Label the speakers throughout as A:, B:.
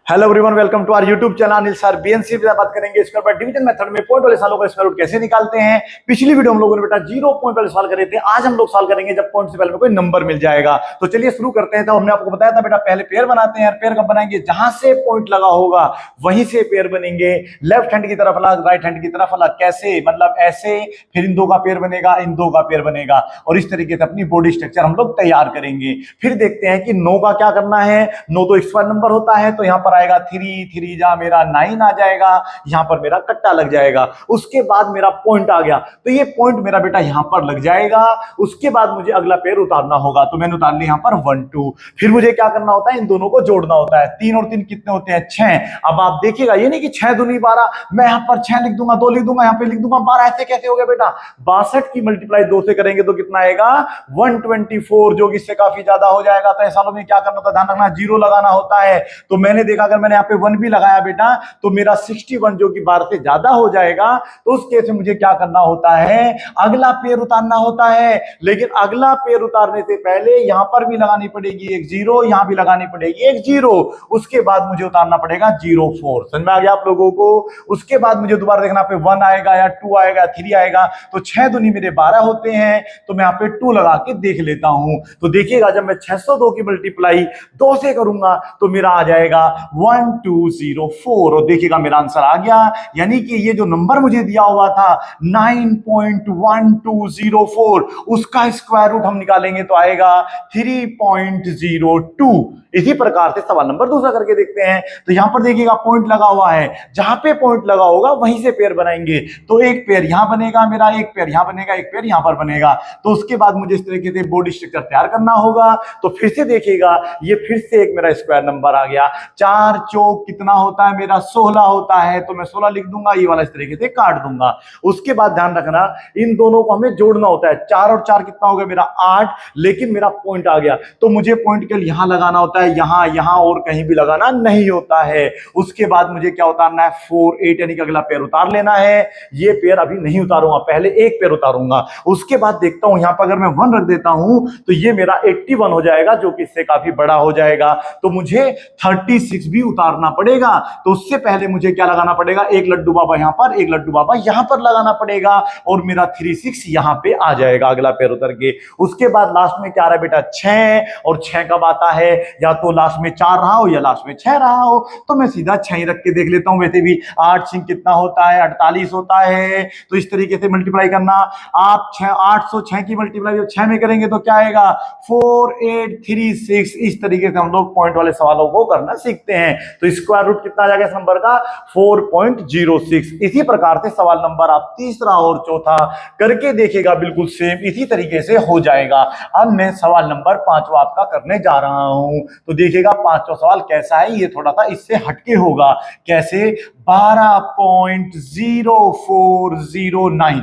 A: Hello everyone, welcome to our YouTube channel Anil sir BNC पे बात करेंगे स्क्वायर बाय डिवीजन मेथड में point वाले सवालों का स्क्वायर रूट कैसे निकालते हैं। पिछली वीडियो हम लोगों ने बेटा 0 पॉइंट वाले सवाल करे थे। आज हम लोग सवाल करेंगे जब पॉइंट से पहले में कोई नंबर मिल जाएगा। तो चलिए शुरू करते हैं। तो हमने आपको बताया था बेटा पहले पेयर बनाते हैं। पेयर कब बनाएंगे? जहां से पॉइंट लगा होगा वहीं से पेयर बनेंगे। लेफ्ट हैंड की तरफ अलग, राइट हैंड की तरफ अलग। कैसे? मतलब ऐसे, फिर इन दो का पेयर बनेगा, इन दो का पेयर बनेगा और इस तरीके से अपनी बॉडी स्ट्रक्चर हम लोग तैयार करेंगे। फिर देखते हैं कि 9 का क्या करना है। 9 तो स्क्वायर नंबर होता है, तो यहां पर आएगा 3 जा मेरा 9 आ जाएगा। यहां पर मेरा कट्टा लग जाएगा। उसके बाद मेरा पॉइंट आ गया, तो ये पॉइंट मेरा बेटा यहां पर लग जाएगा। उसके बाद मुझे अगला पेयर उतारना होगा, तो मैंने उतार लिया यहां पर 1 2। फिर मुझे क्या करना होता है? इन दोनों को जोड़ना होता है। 3 और 3 कितने होते हैं? 6। अब आप देखिएगा, ये नहीं कि 6 दूनी 12, मैं यहां पर 6 लिख दूंगा, 2 लिख दूंगा, यहां पे लिख दूंगा 12। ऐसे कैसे हो गया बेटा? 62 की मल्टीप्लाई 2 से करेंगे तो कितना आएगा? 124, जो कि इससे काफी ज्यादा हो जाएगा। तो ऐसा में क्या करना होता है? ध्यान रखना, 0 लगाना होता है। तो मैंने देखा अगर मैंने यहाँ पे 1 भी लगाया बेटा तो मेरा 61 जो कि 12 से ज्यादा हो जाएगा। तो उस केस में मुझे क्या करना होता है? अगला पेयर उतारना होता है। लेकिन अगला पेयर उतारने से पहले यहां पर भी लगानी पड़ेगी एक 0, यहां भी लगानी पड़ेगी एक 0। उसके बाद मुझे उतारना पड़ेगा 0 4। समझ में आ गया आप लोगों को? उसके बाद मुझे दोबारा देखना पे 1 आएगा या 2 आएगा, 3 आएगा। तो 6 दूनी मेरे 12 होते हैं, तो मैं यहाँ पे 2 लगा के देख लेता हूं। तो देखिएगा जब मैं 602 की मल्टीप्लाई 2 से करूंगा तो मेरा आ जाएगा 1204 और देखिएगा मेरा आंसर आ गया। यानी कि ये जो नंबर मुझे दिया हुआ था 9.1204, उसका स्क्वायर रूट हम निकालेंगे तो आएगा 3.02। इसी प्रकार से सवाल नंबर दूसरा करके देखते हैं। तो यहां पर देखिएगा पॉइंट लगा हुआ है, जहां पे पॉइंट लगा होगा वहीं से पेयर बनाएंगे। तो एक पेयर यहां बनेगा मेरा, एक पेयर यहां बनेगा, एक पेयर यहां पर बनेगा। तो उसके बाद मुझे इस तरीके से बॉडी स्ट्रक्चर तैयार करना होगा। तो फिर से देखिएगा, ये फिर से एक मेरा स्क्वायर नंबर आ गया। 4 चौक कितना होता है मेरा? 16 होता है। तो मैं 16 लिख दूंगा, ये वाला इस तरीके से काट दूंगा। उसके बाद ध्यान रखना, इन दोनों को हमें जोड़ना होता है। 4 और 4 कितना हो गया मेरा? 8। लेकिन मेरा पॉइंट आ गया, तो मुझे पॉइंट के लिए यहां लगाना होता है, यहां यहां और कहीं भी लगाना नहीं होता है। उसके बाद मुझे क्या उतारना है? 4 8, यानी कि अगला पेयर उतार लेना है। ये पेयर अभी नहीं उतारूंगा, पहले एक पेयर उतारूंगा। उसके बाद देखता हूं, यहां पर अगर मैं 1 रख देता हूं तो ये मेरा 81 हो जाएगा, जो कि इससे काफी बड़ा हो जाएगा। तो मुझे 36 भी उतारना पड़ेगा। तो उससे पहले मुझे क्या लगाना पड़ेगा? एक लड्डू बाबा यहां पर, एक लड्डू बाबा यहां पर लगाना पड़ेगा और मेरा 36 यहां पे आ जाएगा अगला पेयर उतर के। उसके बाद लास्ट में क्या रहा बेटा? 6। और 6 कब आता है? या तो लास्ट में 4 रहा हो या लास्ट में 6 रहा हो। तो मैं सीधा 6 ही रख के देख लेता हूं। वैसे भी 8 6 कितना होता है? 48 होता है। तो इस तरीके से मल्टीप्लाई करना। आप 806 की मल्टीप्लाई 6 में करेंगे तो क्या आएगा? 4836। इस तरीके से हम लोग पॉइंट वाले सवालों को करना सीखते हैं। तो स्क्वायर रूट कितना आ जाएगा इस नंबर का? 4.06। इसी प्रकार से सवाल नंबर आप तीसरा और चौथा करके देखेगा, बिल्कुल सेम इसी तरीके से हो जाएगा। अब मैं सवाल नंबर 5वां आपका करने जा रहा हूं। तो देखिएगा 5वां सवाल कैसा है। ये थोड़ा सा इससे हटके होगा। कैसे? 12.0409।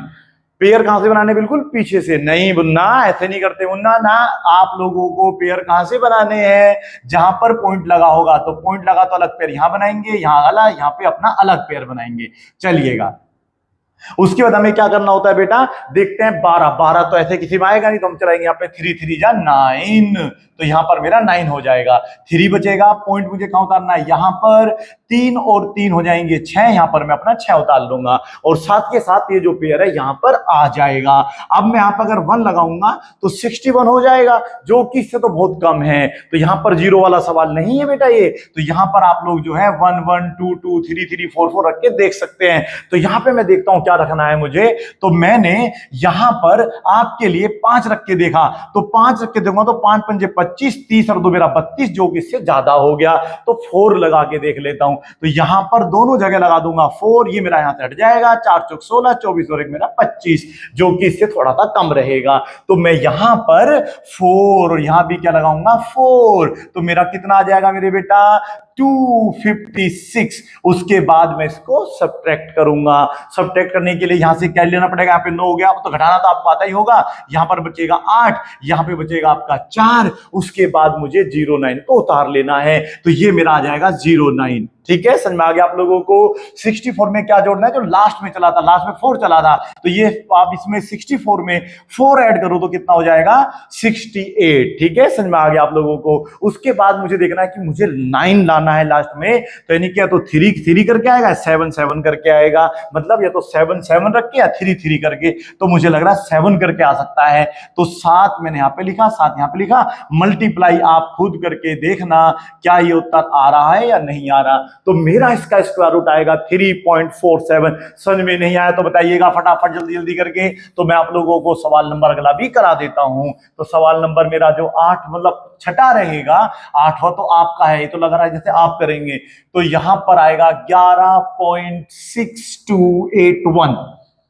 A: पेयर कहां से बनाने? बिल्कुल पीछे से। नहीं मुन्ना, ऐसे नहीं करते मुन्ना ना। आप लोगों को पेयर कहां से बनाने हैं? जहां पर पॉइंट लगा होगा। तो पॉइंट लगा तो अलग पेयर यहां बनाएंगे, यहां अलग, यहां पे अपना अलग पेयर बनाएंगे। चलिएगा, उसके बाद हमें क्या करना होता है बेटा? देखते हैं 12 12 तो ऐसे किसी में आएगा नहीं, तो हम चलाएंगे यहाँ पे 3 3 जा 9। तो यहां पर मेरा 9 हो जाएगा। 3 बचेगा, पॉइंट मुझे कहां उतारना है? यहां पर। 3 और 3 हो जाएंगे 6, यहां पर मैं अपना 6 उतार लूंगा और साथ के साथ ये जो पेयर है यहां पर आ जाएगा। अब मैं यहां पर अगर 1 लगाऊंगा तो 61 हो जाएगा, जो कि इससे तो बहुत कम है। तो यहां पर 0 वाला सवाल नहीं है बेटा ये। तो यहां पर आप लोग जो है 1 1 2 2 3 3 4 4 रख के देख सकते हैं। तो यहां पे मैं देखता हूं क्या रखना है मुझे। तो मैंने यहां पर आपके लिए 5 रख के देखा। तो 5 रख के देखूंगा तो 5 पंजे 25, 30 और 2 मेरा 32, जो कि इससे ज्यादा हो गया। तो 4 लगा के देख लेता हूं। तो यहां पर दोनों जगह लगा दूंगा 4, ये मेरा यहां से हट जाएगा। 4 चौक 16, 24 और 1 मेरा 25, जो कि इससे थोड़ा सा कम रहेगा। तो मैं यहां पर 4 और यहां भी क्या लगाऊंगा? 4। तो मेरा कितना आ जाएगा मेरे बेटा? 256। उसके बाद मैं इसको सब्ट्रैक्ट करूंगा। सब्ट्रैक्ट करने के लिए यहां से क्या लेना पड़ेगा? यहाँ पे 9 हो गया, तो घटाना तो आपको आता ही होगा। यहां पर बचेगा 8, यहां पे बचेगा आपका 4। उसके बाद मुझे 09 को उतार लेना है। तो ये मेरा आ जाएगा 09। ठीक है, समझ में आ गया आप लोगों को। 64 में क्या जोड़ना है, जो लास्ट में चला था, लास्ट में 4 चला था, तो ये आप इसमें 64 में 4 ऐड करो तो कितना हो जाएगा 68। ठीक है, समझ में आ गया आप लोगों को। उसके बाद मुझे देखना है कि मुझे 9 लाना है लास्ट में, तो यानी क्या, तो 3 करके आएगा, 7 करके आएगा, मतलब या तो 7 रख के या 3 करके, तो मुझे लग रहा है 7 करके आ सकता है। तो 7 मैंने यहां पे लिखा, 7 यहां पे लिखा, मल्टीप्लाई आप खुद करके देखना क्या ये उत्तर आ रहा है या नहीं आ रहा। तो मेरा इसका स्क्वायर रूट आएगा 3.47। समझ में नहीं आया तो बताइएगा फटाफट जल्दी जल्दी करके, तो मैं आप लोगों को सवाल नंबर अगला भी करा देता हूं। तो सवाल नंबर मेरा जो 8 मतलब छठा रहेगा, 8वां तो आपका है, ये तो लग रहा है जैसे आप करेंगे, तो यहां पर आएगा 11.6281।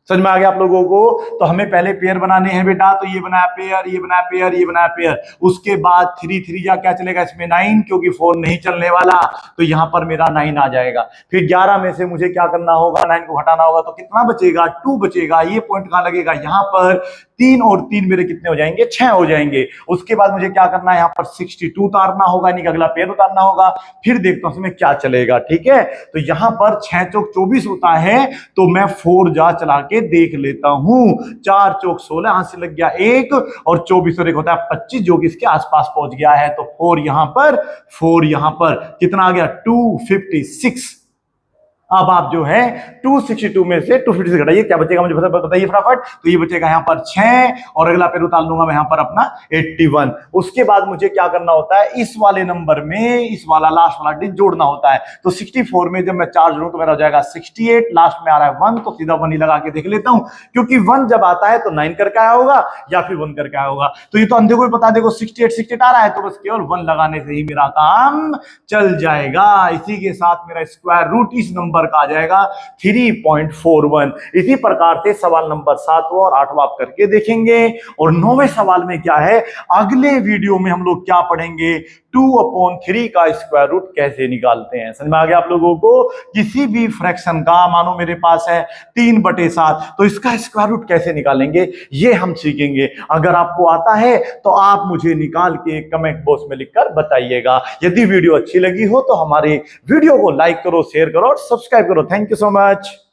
A: समझ में आ गया आप लोगों को। तो हमें पहले पेयर बनाने हैं बेटा, तो ये बनाया पेयर, ये बनाया पेयर, ये बनाया पेयर, उसके बाद 3 जा क्या चलेगा इसमें 9, क्योंकि 4 नहीं चलने वाला, तो यहां पर मेरा 9 आ जाएगा। फिर 11 में से मुझे क्या करना होगा, 9 को हटाना होगा, तो कितना बचेगा 2 बचेगा। ये पॉइंट कहां लगेगा, यहां पर 3 और 3 मेरे कितने हो जाएंगे 6 हो जाएंगे। उसके बाद मुझे क्या करना है, यहाँ पर 62 उतारना होगा, यानी कि अगला पेयर उतारना होगा। फिर देखता हूं इसमें क्या चलेगा। ठीक है, तो यहां पर 6 चौक 24 होता है, तो मैं 4 जा चला के देख लेता हूं। 4 चौक 16, यहां से लग गया 1, और 24 और 1 होता है 25, जो कि इसके आसपास पहुंच गया है। तो 4 यहां पर, 4 यहां पर, कितना आ गया 256। अब आप जो है 262 में से 256 घटाइए, क्या बचेगा मुझे बताइए फटाफट। तो ये बचेगा यहाँ पर 6, और अगला पेड़ उतार लूंगा मैं यहाँ पर अपना 81। उसके बाद मुझे क्या करना होता है, इस वाले नंबर में इस वाला लास्ट वाला डिजिट जोड़ना होता है। तो 64 में जब मैं 4 जोड़ूं तो मेरा हो जाएगा 68, लास्ट में आ रहा है 1, तो सीधा 1 ही लगा के देख लेता हूं, क्योंकि 1 जब आता है तो 9 करके आया होगा या फिर 1 करके आया होगा। तो ये तो अंधे को भी पता, देखो 68 आ रहा है, तो बस केवल 1 लगाने से ही मेरा काम चल जाएगा। इसी के साथ मेरा स्क्वायर रूट इस नंबर का आ जाएगा 3.41। इसी प्रकार से सवाल नंबर 7वां और 8वां आप करके देखेंगे। और 9वें सवाल में क्या है, अगले वीडियो में हम लोग क्या पढ़ेंगे, 2/3 का स्क्वायर रूट कैसे निकालते हैं। समझ में आ गया आप लोगों को। किसी भी फ्रैक्शन का, मानो मेरे पास है 3/7, तो इसका स्क्वायर रूट कैसे निकालेंगे ये हम सीखेंगे। अगर आपको आता है तो आप मुझे निकाल के कमेंट बॉक्स में लिखकर बताइएगा। यदि वीडियो अच्छी लगी हो तो हमारे वीडियो को लाइक करो, शेयर करो और सब्सक्राइब करो। Thank you so much.